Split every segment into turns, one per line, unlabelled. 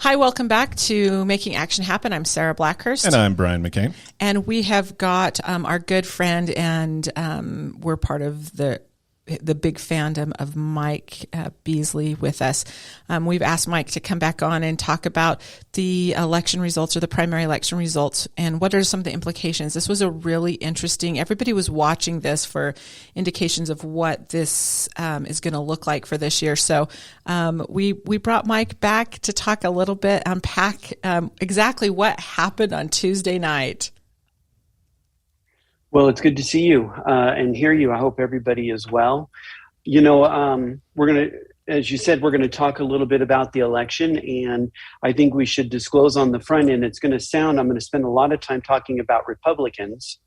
Hi, welcome back to Making Action Happen. I'm Sarah Blackhurst.
And I'm Brian McCain.
And we have got our good friend, and we're part of the big fandom of Mike Beasley with us. We've asked Mike to come back on and talk about the election results, or the primary election results, and what are some of the implications. This was a really interesting, everybody was watching this for indications of what this is going to look like for this year. So we brought Mike back to talk a little bit, unpack exactly what happened on Tuesday night.
Well, it's good to see you and hear you. I hope everybody is well. You know, we're going to, as you said, we're going to talk a little bit about the election, and I think we should disclose on the front end. I'm going to spend a lot of time talking about Republicans.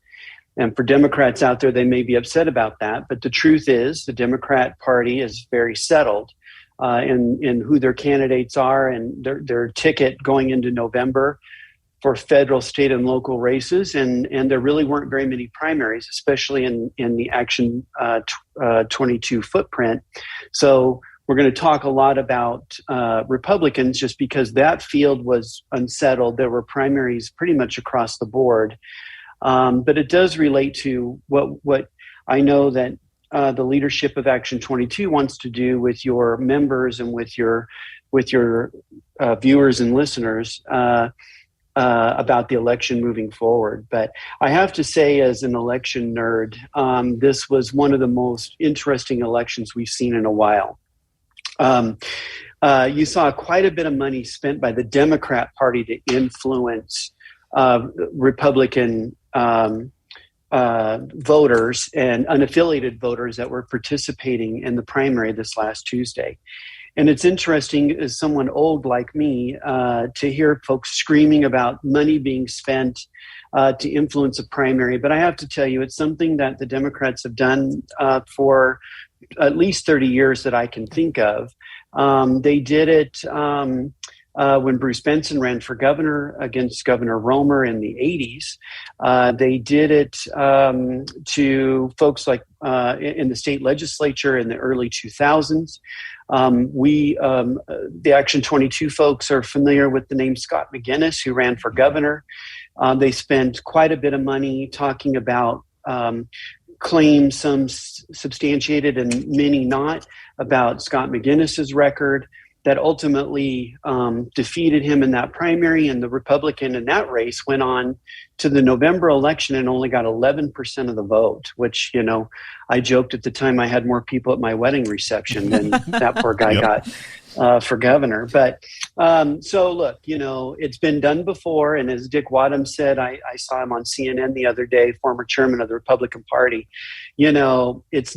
And for Democrats out there, they may be upset about that. But the truth is the Democrat Party is very settled in who their candidates are and their ticket going into November for federal, state, and local races, and there really weren't very many primaries, especially in the Action 22 footprint. So we're going to talk a lot about Republicans just because that field was unsettled. There were primaries pretty much across the board, but it does relate to what I know that the leadership of Action 22 wants to do with your members and with your viewers and listeners. About the election moving forward. But I have to say, as an election nerd, this was one of the most interesting elections we've seen in a while. You saw quite a bit of money spent by the Democrat Party to influence Republican voters and unaffiliated voters that were participating in the primary this last Tuesday. And it's interesting, as someone old like me, to hear folks screaming about money being spent to influence a primary. But I have to tell you, it's something that the Democrats have done for at least 30 years that I can think of. They did it when Bruce Benson ran for governor against Governor Romer in the 80s. They did it to folks like in the state legislature in the early 2000s. The Action 22 folks are familiar with the name Scott McGinnis, who ran for governor. They spent quite a bit of money talking about claims, some substantiated and many not, about Scott McGinnis's record that ultimately defeated him in that primary, and the Republican in that race went on to the November election and only got 11% of the vote, which, you know, I joked at the time I had more people at my wedding reception than that poor guy got for governor. But so look, you know, it's been done before. And as Dick Wadham said, I saw him on CNN the other day, former chairman of the Republican Party. You know, it's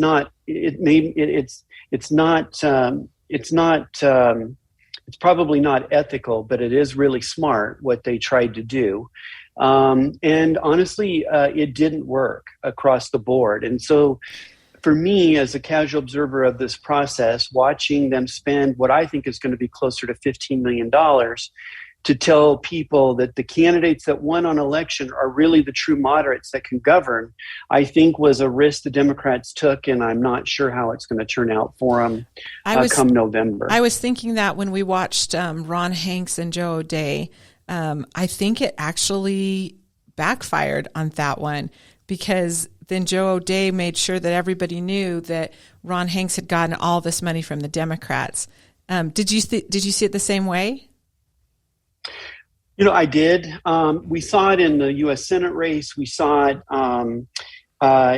probably not ethical, but it is really smart what they tried to do. And honestly, it didn't work across the board. And so for me, as a casual observer of this process, watching them spend what I think is going to be closer to $15 million to tell people that the candidates that won on election are really the true moderates that can govern, I think was a risk the Democrats took, and I'm not sure how it's going to turn out for them come November.
I was thinking that when we watched Ron Hanks and Joe O'Dea, I think it actually backfired on that one, because then Joe O'Dea made sure that everybody knew that Ron Hanks had gotten all this money from the Democrats. Did you see it the same way?
You know, I did. We saw it in the U.S. Senate race. We saw it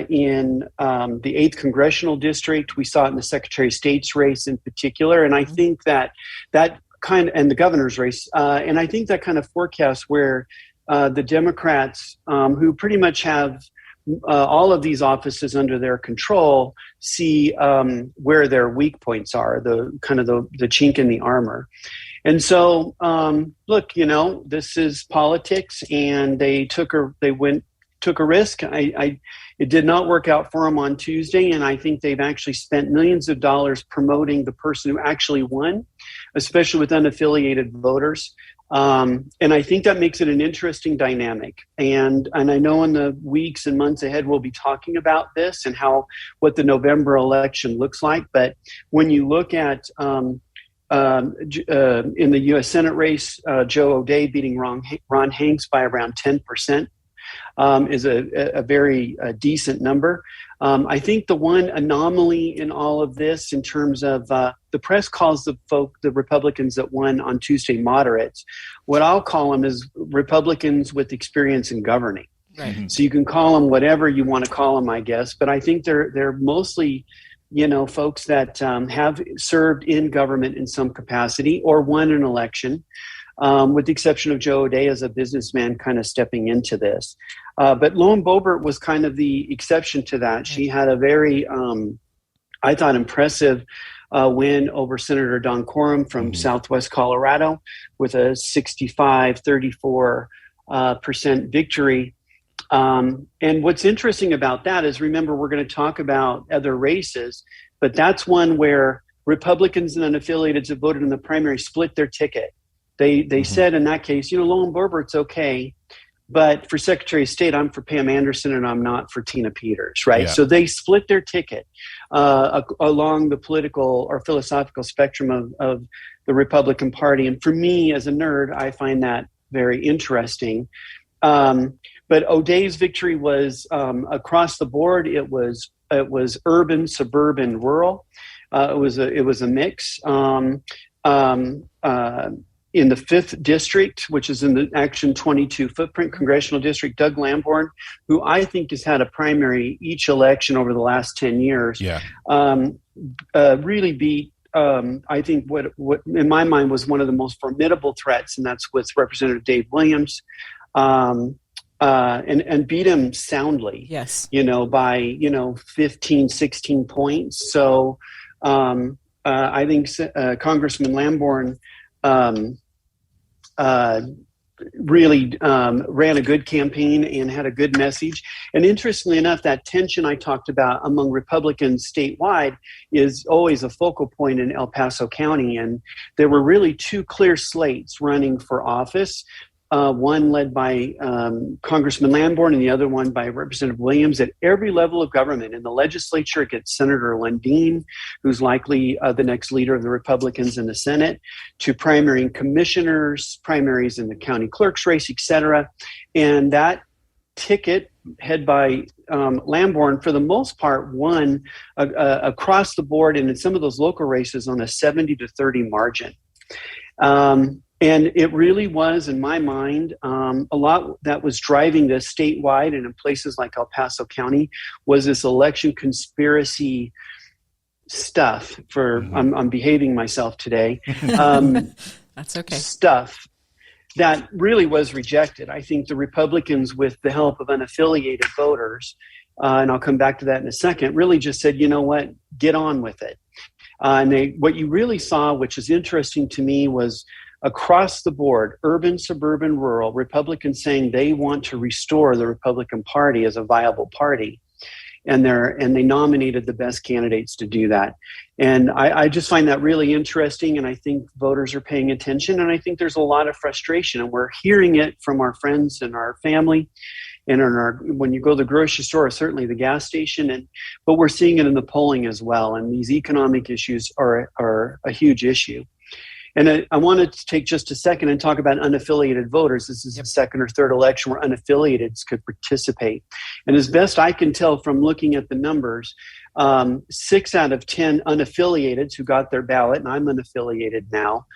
in the 8th Congressional District. We saw it in the Secretary of State's race in particular. And I think that kind of, and the governor's race, and I think that kind of forecasts where the Democrats, who pretty much have all of these offices under their control, see where their weak points are, the chink in the armor. And so, look, you know, this is politics, and they took a risk. It did not work out for them on Tuesday, and I think they've actually spent millions of dollars promoting the person who actually won, especially with unaffiliated voters. And I think that makes it an interesting dynamic. And I know in the weeks and months ahead, we'll be talking about this and what the November election looks like. But when you look at in the U.S. Senate race, Joe O'Dea beating Ron Hanks by around 10%. Is a very decent number. I think the one anomaly in all of this, in terms of the press calls the Republicans that won on Tuesday moderates. What I'll call them is Republicans with experience in governing.
Right.
Mm-hmm. So you can call them whatever you want to call them, I guess. But I think they're mostly, folks that have served in government in some capacity or won an election. With the exception of Joe O'Dea as a businessman kind of stepping into this. But Lauren Boebert was kind of the exception to that. She had a very, I thought, impressive win over Senator Don Quorum from Southwest Colorado with a 65-34% victory. And what's interesting about that is, remember, we're going to talk about other races, but that's one where Republicans and unaffiliateds that voted in the primary split their ticket. They said in that case, Lauren Boebert's okay, but for Secretary of State, I'm for Pam Anderson and I'm not for Tina Peters, right? Yeah. So they split their ticket along the political or philosophical spectrum of the Republican Party. And for me, as a nerd, I find that very interesting. But O'Dea's victory was across the board. It was urban, suburban, rural. It was a mix. In the 5th district, which is in the Action 22 footprint congressional district, Doug Lamborn, who I think has had a primary each election over the last 10 years, really beat, I think, what in my mind was one of the most formidable threats, and that's with Representative Dave Williams, and beat him soundly,
yes,
by, 15, 16 points. So I think Congressman Lamborn really ran a good campaign and had a good message. And interestingly enough, that tension I talked about among Republicans statewide is always a focal point in El Paso County. And there were really two clear slates running for office. One led by Congressman Lamborn and the other one by Representative Williams. At every level of government, in the legislature, it gets Senator Lundeen, who's likely the next leader of the Republicans in the Senate, to primary commissioners, primaries in the county clerk's race, et cetera. And that ticket, head by Lamborn, for the most part, won across the board and in some of those local races on a 70-30 margin. And it really was, in my mind, a lot that was driving this statewide and in places like El Paso County was this election conspiracy stuff. I'm behaving myself today.
That's okay.
Stuff that really was rejected. I think the Republicans, with the help of unaffiliated voters, and I'll come back to that in a second, really just said, you know what, get on with it. And what you really saw, which is interesting to me, was across the board, urban, suburban, rural, Republicans saying they want to restore the Republican Party as a viable party. And they nominated the best candidates to do that. And I just find that really interesting. And I think voters are paying attention. And I think there's a lot of frustration. And we're hearing it from our friends and our family. And when you go to the grocery store, certainly the gas station. But we're seeing it in the polling as well. And these economic issues are a huge issue. And I wanted to take just a second and talk about unaffiliated voters. This is the second or third election where unaffiliateds could participate. And as best I can tell from looking at the numbers, 6 out of 10 unaffiliateds who got their ballot, and I'm unaffiliated now,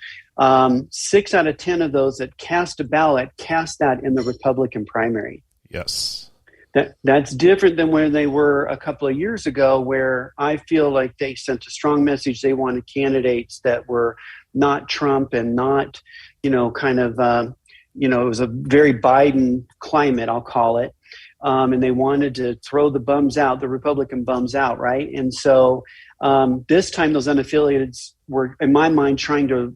6 out of 10 of those that cast a ballot cast that in the Republican primary.
Yes.
That's different than where they were a couple of years ago, where I feel like they sent a strong message. They wanted candidates that were not Trump and not, it was a very Biden climate, I'll call it. And they wanted to throw the bums out, the Republican bums out, right? And so this time those unaffiliateds were, in my mind, trying to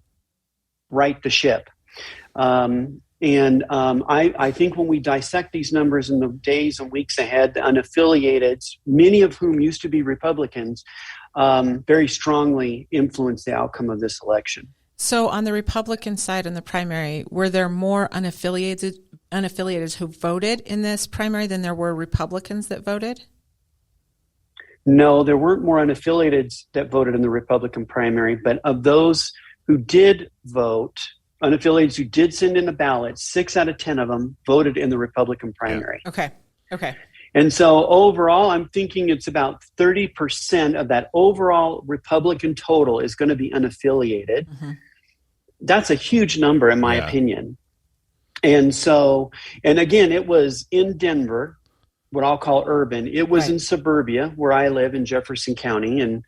right the ship. I think when we dissect these numbers in the days and weeks ahead, the unaffiliated, many of whom used to be Republicans, very strongly influenced the outcome of this election.
So on the Republican side in the primary, were there more unaffiliated who voted in this primary than there were Republicans that voted?
No, there weren't more unaffiliated that voted in the Republican primary, but of those who did vote, unaffiliated who did send in a ballot, 6 out of 10 of them voted in the Republican primary.
Yeah. Okay.
And so overall, I'm thinking it's about 30% of that overall Republican total is going to be unaffiliated. Mm-hmm. That's a huge number in my opinion. And so, and again, it was in Denver, what I'll call urban. It was in suburbia where I live in Jefferson County and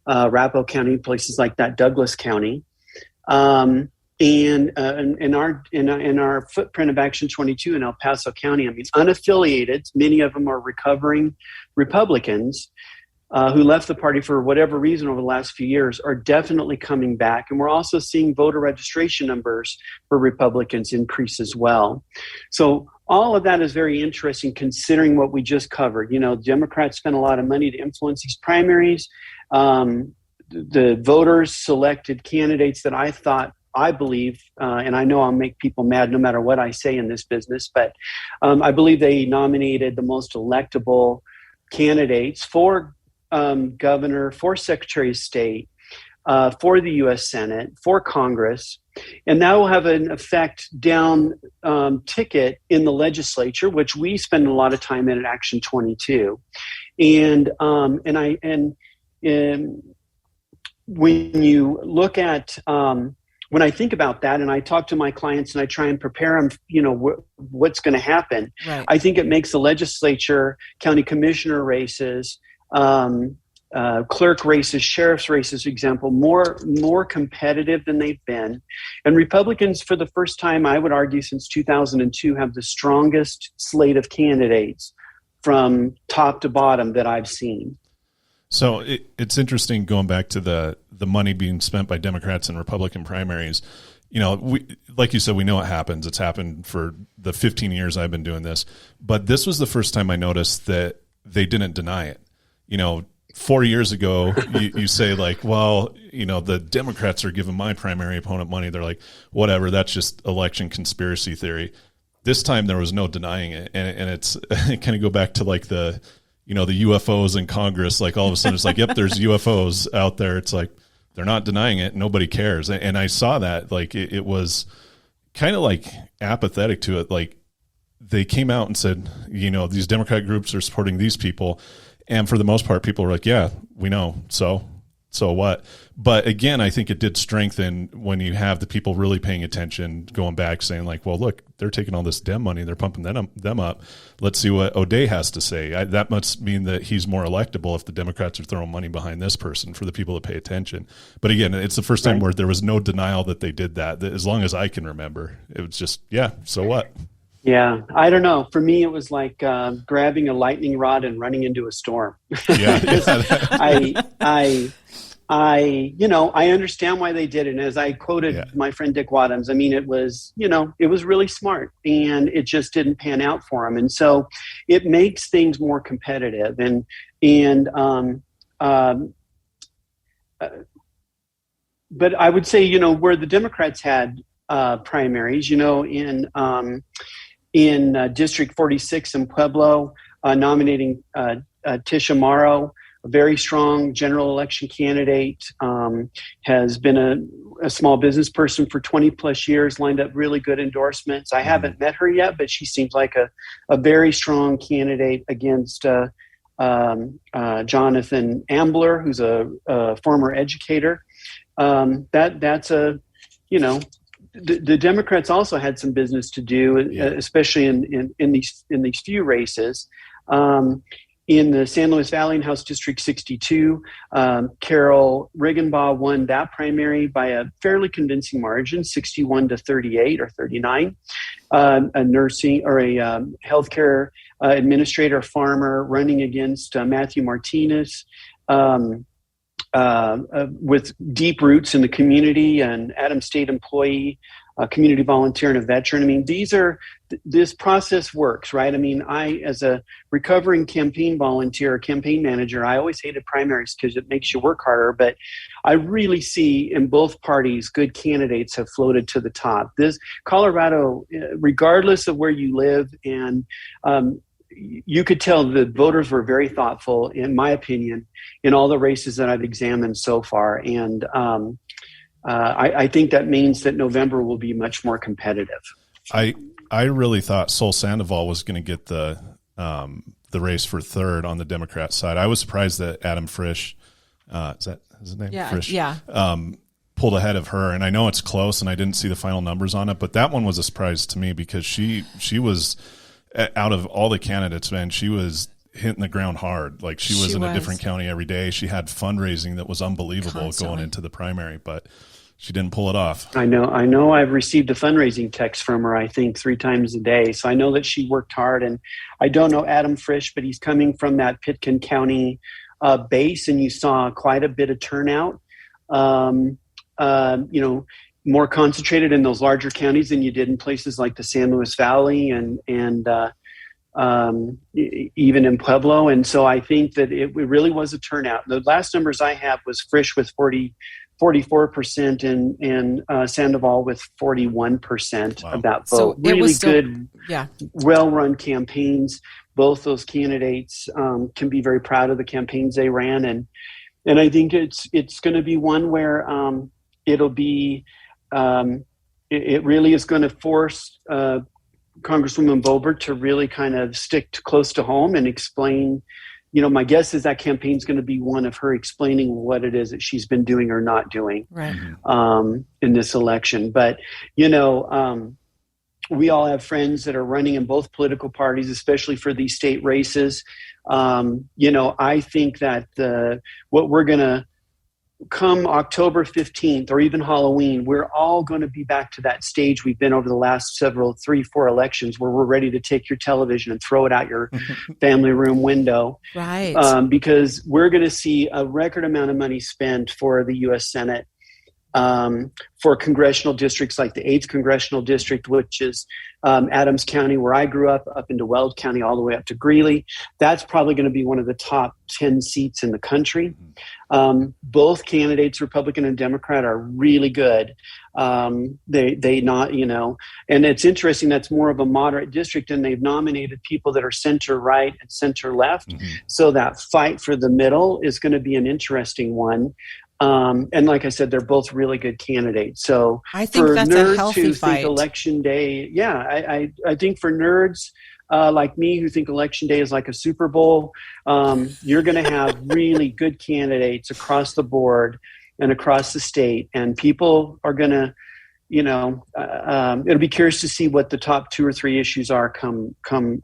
Arapahoe County, places like that, Douglas County. And in our footprint of Action 22 in El Paso County, I mean, unaffiliated, many of them are recovering Republicans who left the party for whatever reason over the last few years, are definitely coming back. And we're also seeing voter registration numbers for Republicans increase as well. So all of that is very interesting considering what we just covered. You know, Democrats spent a lot of money to influence these primaries. The voters selected candidates that I believe, and I know I'll make people mad no matter what I say in this business, but I believe they nominated the most electable candidates for governor, for Secretary of State, for the U.S. Senate, for Congress, and that will have an effect down ticket in the legislature, which we spend a lot of time in at Action 22, and when you look at when I think about that and I talk to my clients and I try and prepare them, you know, what's going to happen, I think it makes the legislature, county commissioner races, clerk races, sheriff's races, for example, more competitive than they've been. And Republicans, for the first time, I would argue, since 2002, have the strongest slate of candidates from top to bottom that I've seen.
So it's interesting going back to the money being spent by Democrats in Republican primaries. You know, like you said, we know it happens. It's happened for the 15 years I've been doing this. But this was the first time I noticed that they didn't deny it. You know, 4 years ago, you say like, well, you know, the Democrats are giving my primary opponent money. They're like, whatever, that's just election conspiracy theory. This time there was no denying it. And it's kind of go back to like the UFOs in Congress. Like all of a sudden it's like, yep, there's UFOs out there. It's like, they're not denying it. Nobody cares. And I saw that, like, it was kind of like apathetic to it. Like they came out and said, you know, these Democrat groups are supporting these people. And for the most part, people were like, yeah, we know. So what? But again, I think it did strengthen when you have the people really paying attention, going back saying like, well, look, they're taking all this Dem money. They're pumping them up. Let's see what O'Day has to say. That must mean that he's more electable if the Democrats are throwing money behind this person for the people to pay attention. But again, it's the first time where there was no denial that they did that. As long as I can remember, it was just, yeah, so what?
Yeah, I don't know. For me, it was like grabbing a lightning rod and running into a storm.
Yeah.
I understand why they did it. And as I quoted my friend Dick Wadhams, I mean, it was really smart, and it just didn't pan out for him. And so it makes things more competitive. But I would say, where the Democrats had primaries, in District 46 in Pueblo, nominating Tisha Morrow, a very strong general election candidate, has been a small business person for 20 plus years, lined up really good endorsements. I haven't met her yet, but she seems like a very strong candidate against Jonathan Ambler, who's a former educator. The Democrats also had some business to do, especially in these few races. In the San Luis Valley in House District 62, Carol Riggenbaugh won that primary by a fairly convincing margin, 61 to 38 or 39. A nursing or a healthcare administrator farmer running against Matthew Martinez, with deep roots in the community, and Adams State employee, a community volunteer, and a veteran. I mean, this process works, right? I mean, as a recovering campaign volunteer, campaign manager, I always hated primaries because it makes you work harder. But I really see in both parties, good candidates have floated to the top. This Colorado, regardless of where you live, and you could tell the voters were very thoughtful, in my opinion, in all the races that I've examined so far. And I think that means that November will be much more competitive.
I really thought Sol Sandoval was going to get the race for third on the Democrat side. I was surprised that Adam Frisch, is that his name?
Yeah,
Frisch,
yeah.
Pulled ahead of her. And I know it's close, and I didn't see the final numbers on it, but that one was a surprise to me because she was, out of all the candidates, man, she was hitting the ground hard. Like she was in a different county every day. She had fundraising that was unbelievable going into the primary, but she didn't pull it off.
I know I've received a fundraising text from her, I think 3 times a day. So I know that she worked hard, and I don't know Adam Frisch, but he's coming from that Pitkin County base, and you saw quite a bit of turnout, more concentrated in those larger counties than you did in places like the San Luis Valley and even in Pueblo. And so I think that it really was a turnout. The last numbers I have was Frisch with 44% and Sandoval with 41% of that vote. So really good, well-run campaigns. Both those candidates can be very proud of the campaigns they ran, and I think it's going to be one where it'll be it really is going to force Congresswoman Boebert to really kind of stick close to home and explain. My guess is that campaign's going to be one of her explaining what it is that she's been doing or not doing in this election. But, we all have friends that are running in both political parties, especially for these state races. I think that what we're going to come October 15th or even Halloween, we're all going to be back to that stage we've been over the last 3-4 elections where we're ready to take your television and throw it out your family room window.
Right.
Because we're going to see a record amount of money spent for the U.S. Senate, for congressional districts like the 8th Congressional District, which is Adams County, where I grew up into Weld County, all the way up to Greeley. That's probably going to be one of the top 10 seats in the country. Both candidates, Republican and Democrat, are really good. They not, and it's interesting, that's more of a moderate district, and they've nominated people that are center right and center left. So that fight for the middle is going to be an interesting one. And like I said, they're both really good candidates. So
I think that's a healthy fight.
Think Election Day, I think for nerds like me who think Election Day is like a Super Bowl, you're going to have really good candidates across the board and across the state, and people are going to, it'll be curious to see what the top 2 or 3 issues are come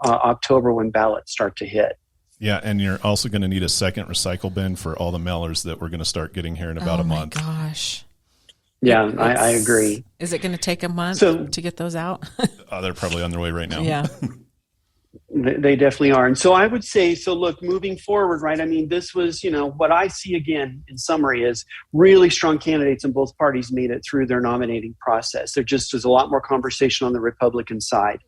October when ballots start to hit.
Yeah, and you're also going to need a second recycle bin for all the mailers that we're going to start getting here in about a month.
Oh, my gosh.
Yeah, I agree.
Is it going to take a month to get those out?
They're probably on their way right now.
Yeah.
They definitely are. And so I would say, look, moving forward, right, I mean, this was, what I see again in summary is really strong candidates in both parties made it through their nominating process. There just is a lot more conversation on the Republican side.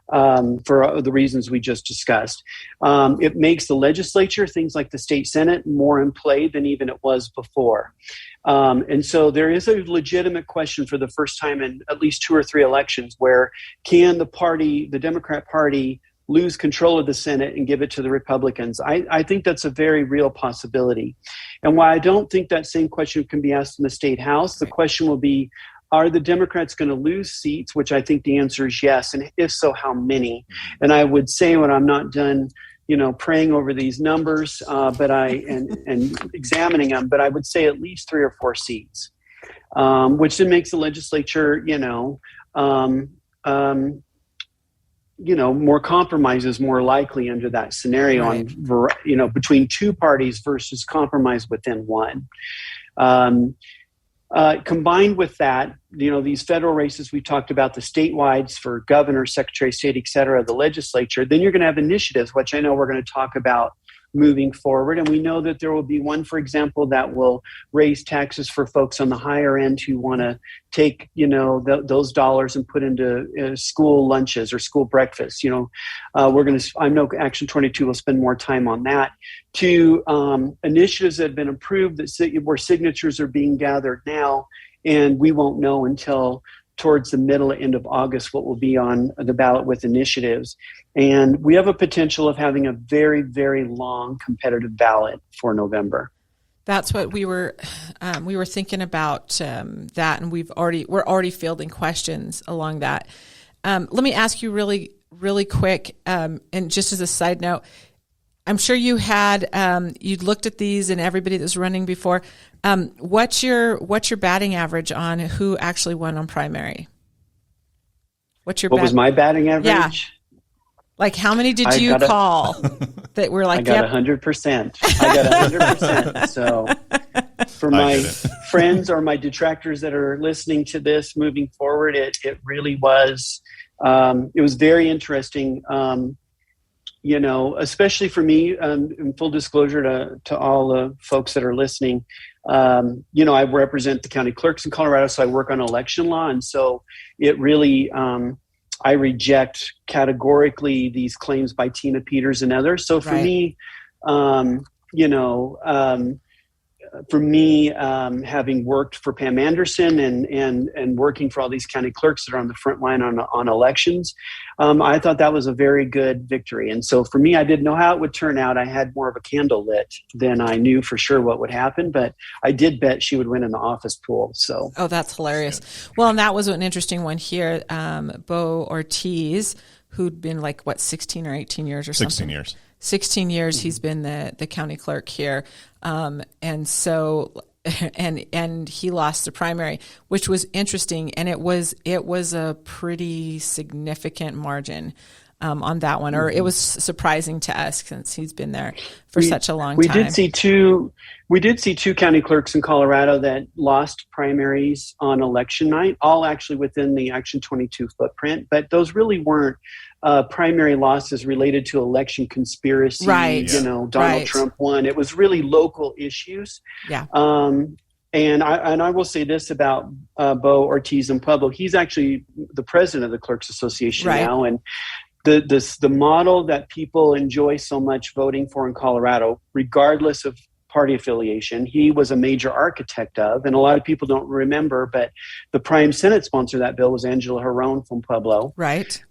For the reasons we just discussed. It makes the legislature, things like the state Senate, more in play than even it was before. And so there is a legitimate question for the first time in at least 2 or 3 elections where can the Democrat Party lose control of the Senate and give it to the Republicans? I think that's a very real possibility. And while I don't think that same question can be asked in the state House, the question will be, are the Democrats going to lose seats? Which I think the answer is yes. And if so, how many? And I would say when I'm not done, praying over these numbers, and examining them, but I would say at least 3 or 4 seats, which then makes the legislature, more compromises more likely under that scenario, right, between 2 parties versus compromise within one. Combined with that, these federal races we talked about, the statewide for governor, secretary of state, et cetera, the legislature, then you're going to have initiatives, which I know we're going to talk about moving forward. And we know that there will be one, for example, that will raise taxes for folks on the higher end who want to take, those dollars and put into school lunches or school breakfasts. I know Action 22 will spend more time on that. To initiatives that have been approved where signatures are being gathered now, and we won't know until towards the end of August what will be on the ballot with initiatives. And we have a potential of having a very, very long competitive ballot for November.
That's what we were thinking about that, and we're already fielding questions along that. Let me ask you really quick, and just as a side note, I'm sure you had you'd looked at these and everybody that was running before. What's your batting average on who actually won on primary? What was
my batting average?
Yeah. Like, how many did you call that were like,
I got 100%. I got 100%. So for my friends or my detractors that are listening to this moving forward, it really was, it was very interesting. Especially for me, in full disclosure to all the folks that are listening, I represent the county clerks in Colorado, so I work on election law. And so it really, I reject categorically these claims by Tina Peters and others. So for me, having worked for Pam Anderson and working for all these county clerks that are on the front line on elections, I thought that was a very good victory. And so for me, I didn't know how it would turn out. I had more of a candle lit than I knew for sure what would happen, but I did bet she would win in the office pool. So,
oh, that's hilarious. Well, and that was an interesting one here. Bo Ortiz, who'd been 16 or 18 years or something.
16 years.
16 years he's been the county clerk here. And so, and he lost the primary, which was interesting. And it was a pretty significant margin, on that one, or it was surprising to us since he's been there for such a long time.
We did see two county clerks in Colorado that lost primaries on election night, all actually within the Action 22 footprint, but those really weren't primary losses related to election conspiracy.
Right.
Donald Trump won. It was really local issues.
Yeah.
And I will say this about Bo Ortiz and Pueblo. He's actually the president of the Clerks Association now, and the model that people enjoy so much voting for in Colorado, regardless of party affiliation, he was a major architect of, and a lot of people don't remember, but the prime Senate sponsor of that bill was Angela Herron from Pueblo.
Right.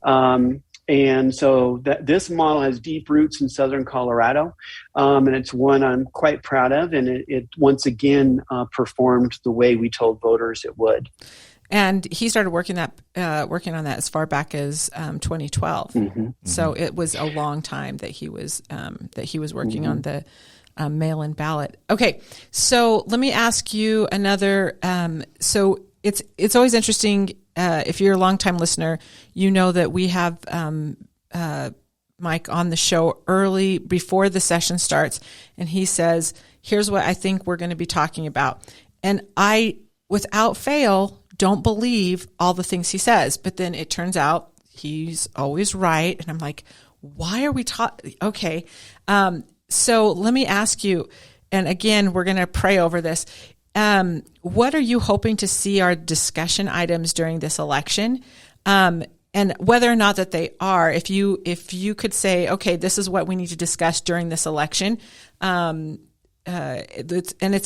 And so this model has deep roots in Southern Colorado, and it's one I'm quite proud of, and it once again performed the way we told voters it would.
And he started working on that as far back as 2012. Mm-hmm. So it was a long time that he was working on the mail-in ballot. Okay, so let me ask you another. So it's always interesting. If you're a longtime listener, you know that we have Mike on the show early before the session starts, and he says, "Here's what I think we're going to be talking about," and I, without fail, don't believe all the things he says, but then it turns out he's always right. And I'm like, why are we talking? Okay. So let me ask you, and again, we're going to pray over this. What are you hoping to see our discussion items during this election? And whether or not that they are, if you could say, okay, this is what we need to discuss during this election, it's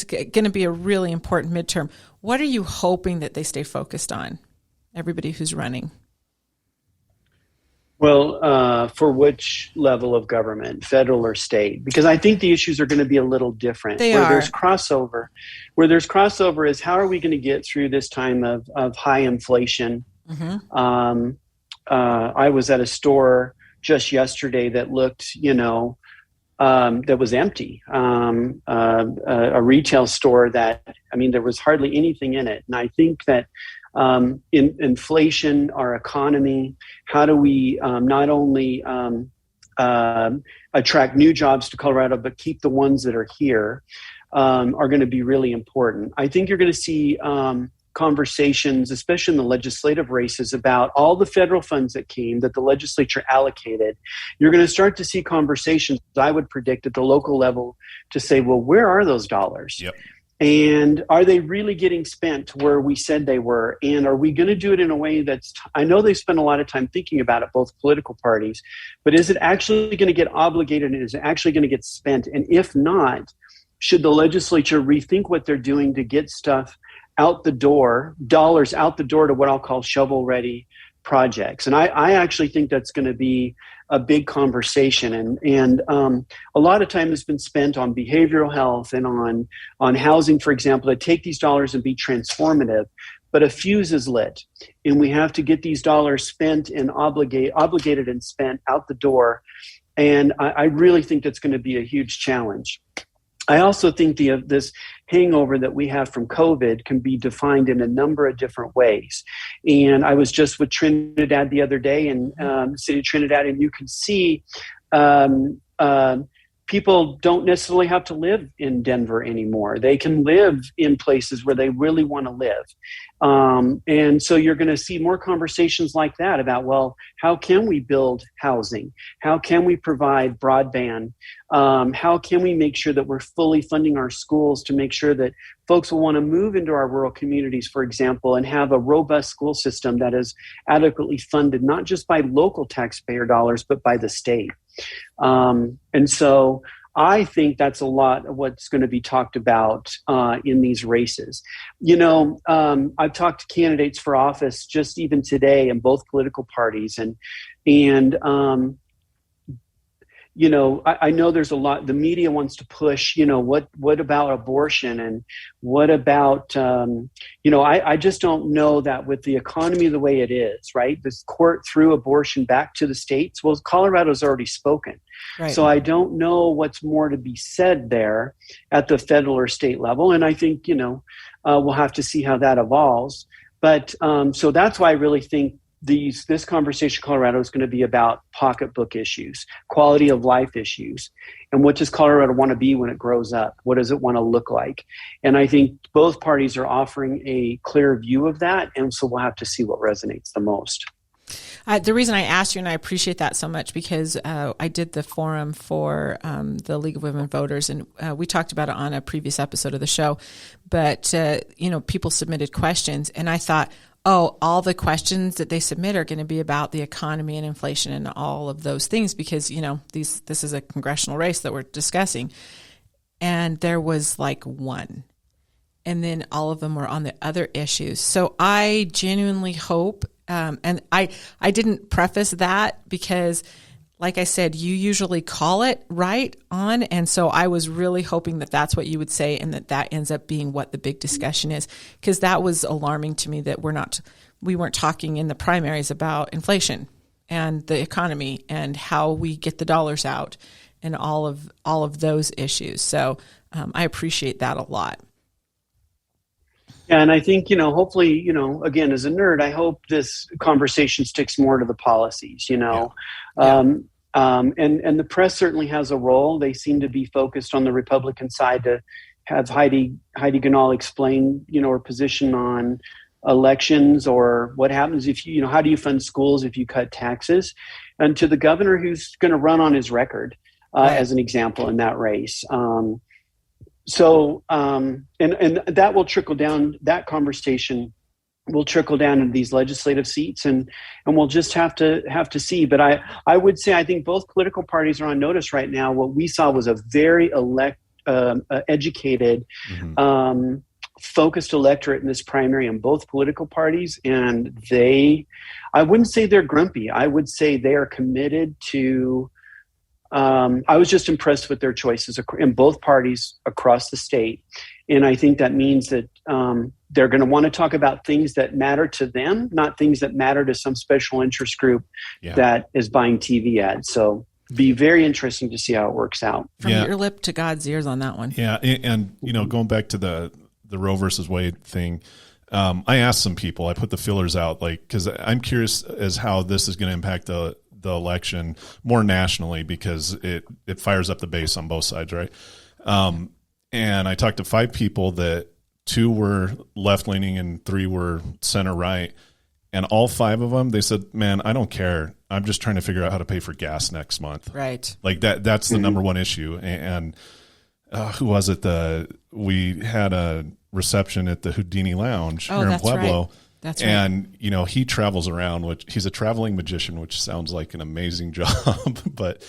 going to be a really important midterm. What are you hoping that they stay focused on, everybody who's running?
Well, for which level of government, federal or state? Because I think the issues are going to be a little different. There's crossover. Where there's crossover is, how are we going to get through this time of high inflation? Mm-hmm. I was at a store just yesterday that looked, that was empty. A retail store that, there was hardly anything in it. And I think that in inflation, our economy, how do we not only attract new jobs to Colorado, but keep the ones that are here, are going to be really important. I think you're going to see conversations, especially in the legislative races, about all the federal funds that the legislature allocated. You're going to start to see conversations, I would predict, at the local level to say, well, where are those dollars?
Yep.
And are they really getting spent to where we said they were? And are we going to do it in a way I know they spend a lot of time thinking about it, both political parties, but is it actually going to get obligated, and is it actually going to get spent? And if not, should the legislature rethink what they're doing to get stuff out the door, dollars out the door to what I'll call shovel-ready projects. And I actually think that's going to be a big conversation. And a lot of time has been spent on behavioral health and on housing, for example, to take these dollars and be transformative. But a fuse is lit, and we have to get these dollars spent and obligated and spent out the door. And I really think that's going to be a huge challenge. I also think this hangover that we have from COVID can be defined in a number of different ways. And I was just with Trinidad the other day, in the city of Trinidad, and you can see people don't necessarily have to live in Denver anymore. They can live in places where they really want to live. And so you're going to see more conversations like that about, well, how can we build housing? How can we provide broadband? How can we make sure that we're fully funding our schools to make sure that folks will want to move into our rural communities, for example, and have a robust school system that is adequately funded, not just by local taxpayer dollars, but by the state. And so I think that's a lot of what's going to be talked about in these races. I've talked to candidates for office just even today in both political parties, and I know there's a lot. The media wants to push. What about abortion, and what about I just don't know that with the economy the way it is, right? This court threw abortion back to the states. Well, Colorado's already spoken. Right. So I don't know what's more to be said there at the federal or state level. And I think, we'll have to see how that evolves. But so that's why I really think this conversation in Colorado is going to be about pocketbook issues, quality of life issues, and what does Colorado want to be when it grows up? What does it want to look like? And I think both parties are offering a clear view of that. And so we'll have to see what resonates the most.
The reason I asked you, and I appreciate that so much, because I did the forum for the League of Women Voters, and we talked about it on a previous episode of the show. But, people submitted questions, and I thought, all the questions that they submit are going to be about the economy and inflation and all of those things, because, this is a congressional race that we're discussing. And there was like one. And then all of them were on the other issues. So I genuinely hope, and I didn't preface that because, like I said, you usually call it right on. And so I was really hoping that that's what you would say, and that ends up being what the big discussion is, because that was alarming to me that we weren't talking in the primaries about inflation and the economy and how we get the dollars out and all of those issues. So I appreciate that a lot.
Yeah, and I think, hopefully, again, as a nerd, I hope this conversation sticks more to the policies, Yeah. And the press certainly has a role. They seem to be focused on the Republican side to have Heidi Ganahl explain, her position on elections, or what happens if how do you fund schools if you cut taxes, and to the governor who's going to run on his record as an example in that race. So that will trickle down. That conversation will trickle down into these legislative seats, and we'll just have to see. But I would say I think both political parties are on notice right now. What we saw was a very educated, focused electorate in this primary in both political parties, and I wouldn't say they're grumpy. I would say they are committed to. I was just impressed with their choices in both parties across the state. And I think that means that they're going to want to talk about things that matter to them, not things that matter to some special interest group that is buying TV ads. So be very interesting to see how it works out.
From your lip to God's ears on that one.
Yeah. And going back to the Roe versus Wade thing, I asked some people, I put the fillers out, because I'm curious as how this is going to impact the election more nationally, because it fires up the base on both sides, right? And I talked to 5 people that 2 were left-leaning and 3 were center-right, and all 5 of them, they said, man, I don't care. I'm just trying to figure out how to pay for gas next month.
Right.
Like that's the number one issue. And who was it? We had a reception at the Houdini Lounge here in Pueblo.
Right. That's right.
And, he travels around, he's a traveling magician, which sounds like an amazing job. But,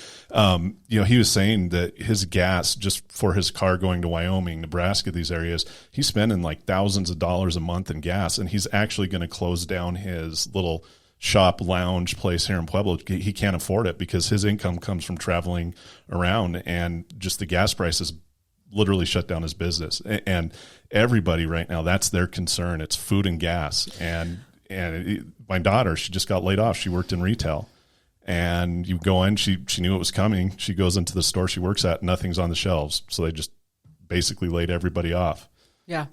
he was saying that his gas just for his car going to Wyoming, Nebraska, these areas, he's spending like thousands of dollars a month in gas. And he's actually going to close down his little shop lounge place here in Pueblo, he can't afford it because his income comes from traveling around, and just the gas prices literally shut down his business. And everybody right now, that's their concern. It's food and gas. And my daughter, she just got laid off. She worked in retail, and you go in, she knew it was coming. She goes into the store she works at, nothing's on the shelves. So they just basically laid everybody off.
Yeah.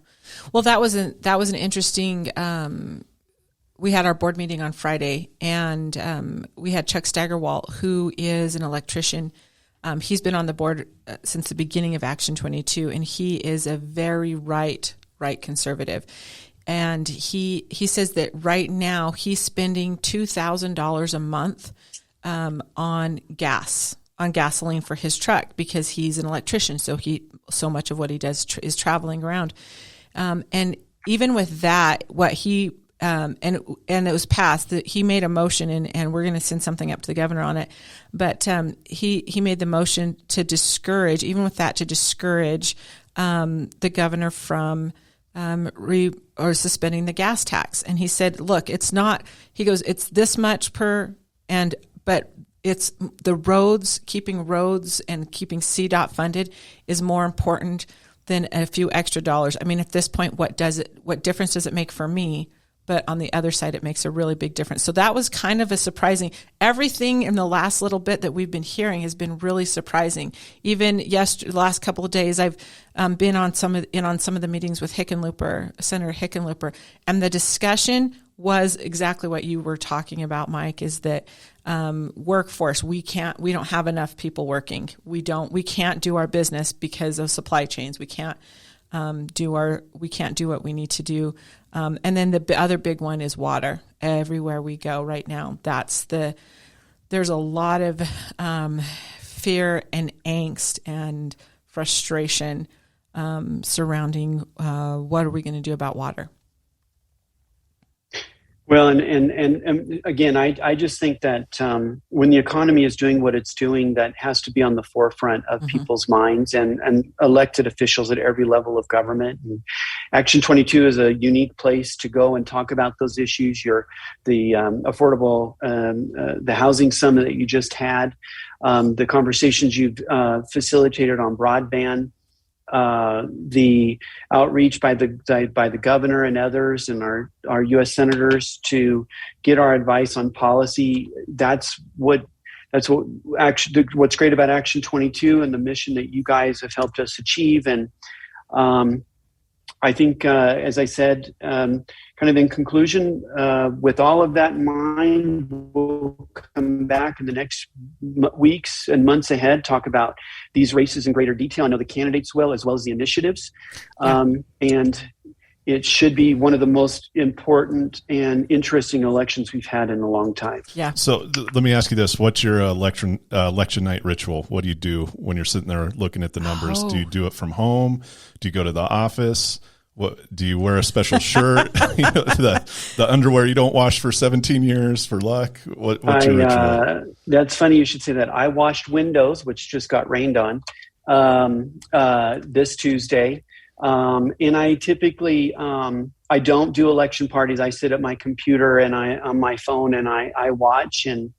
Well, that was an interesting, we had our board meeting on Friday, and we had Chuck Staggerwalt, who is an electrician. He's been on the board since the beginning of Action 22, and he is a very right conservative. And he says that right now he's spending $2,000 a month on gasoline for his truck because he's an electrician. So much of what he does is traveling around. And even with that, what he and it was passed that he made a motion, and we're going to send something up to the governor on it. But he made the motion to discourage, even with that, the governor from suspending the gas tax. And he said, look, it's not. He goes, it's this much but it's the roads, keeping roads and keeping CDOT funded is more important than a few extra dollars. I mean, at this point, what difference does it make for me? But on the other side, it makes a really big difference. So that was kind of a surprising. Everything in the last little bit that we've been hearing has been really surprising. Even the last couple of days, I've been on some of the meetings with Senator Hickenlooper, and the discussion was exactly what you were talking about, Mike. Is that workforce? We don't have enough people working. We can't do our business because of supply chains. We can't do what we need to do. And then the other big one is water. Everywhere we go right now, there's a lot of fear and angst and frustration surrounding what are we going to do about water.
Well, and again, I just think that when the economy is doing what it's doing, that has to be on the forefront of people's minds and elected officials at every level of government. And Action 22 is a unique place to go and talk about those issues. The affordable, the housing summit that you just had, the conversations you've facilitated on broadband, the outreach by the governor and others and our U.S. senators to get our advice on policy. That's what's great about Action 22 and the mission that you guys have helped us achieve. And I think, as I said, kind of in conclusion, with all of that in mind, we'll come back in the next weeks and months ahead, talk about these races in greater detail. I know the candidates will, as well as the initiatives. And it should be one of the most important and interesting elections we've had in a long time.
Yeah.
So let me ask you this. What's your election night ritual? What do you do when you're sitting there looking at the numbers? Do you do it from home? Do you go to the office? What do you wear a special shirt? The underwear you don't wash for 17 years for luck? What's your ritual?
That's funny you should say that. I washed windows, which just got rained on this Tuesday. And I typically I don't do election parties. I sit at my computer and on my phone and I watch and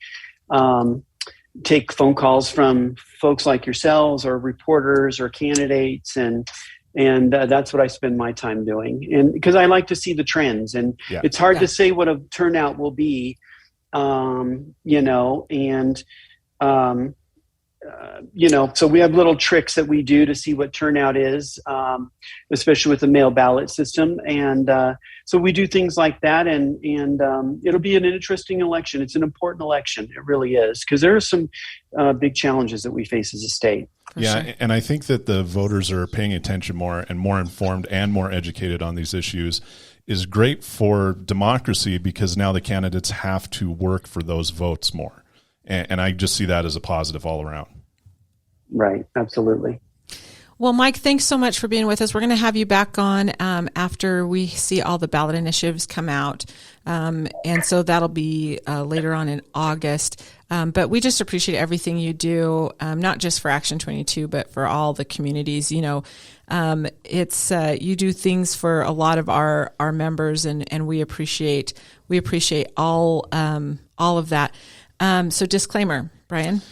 take phone calls from folks like yourselves or reporters or candidates and that's what I spend my time doing. And because I like to see the trends and it's hard to say what a turnout will be, so we have little tricks that we do to see what turnout is, especially with the mail ballot system. And so we do things like that and it'll be an interesting election. It's an important election. It really is, because there are some big challenges that we face as a state.
Sure. And I think that the voters are paying attention more and more informed and more educated on these issues is great for democracy because now the candidates have to work for those votes more. And I just see that as a positive all around.
Right. Absolutely.
Well, Mike, thanks so much for being with us. We're going to have you back on after we see all the ballot initiatives come out. And so that'll be later on in August. But we just appreciate everything you do, not just for Action 22, but for all the communities. It's you do things for a lot of our members, and we appreciate we appreciate all of that. So disclaimer, Brian.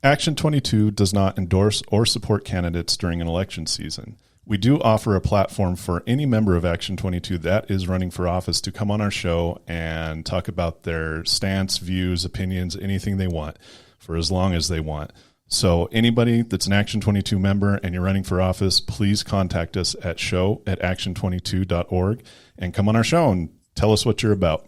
Action 22 does not endorse or support candidates during an election season. We do offer a platform for any member of Action 22 that is running for office to come on our show and talk about their stance, views, opinions, anything they want for as long as they want. So anybody that's an Action 22 member and you're running for office, please contact us at show@action22.org and come on our show and tell us what you're about.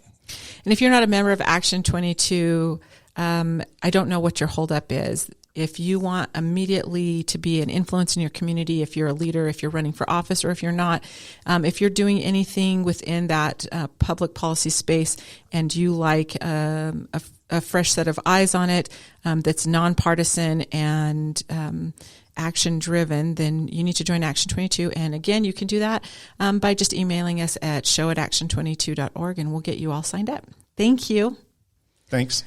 And if you're not a member of Action 22, I don't know what your holdup is. If you want immediately to be an influence in your community, if you're a leader, if you're running for office, or if you're not, if you're doing anything within that public policy space and you like a fresh set of eyes on it that's nonpartisan and action driven, then you need to join Action 22. And again, you can do that by just emailing us at show@action22.org and we'll get you all signed up. Thank you.
Thanks.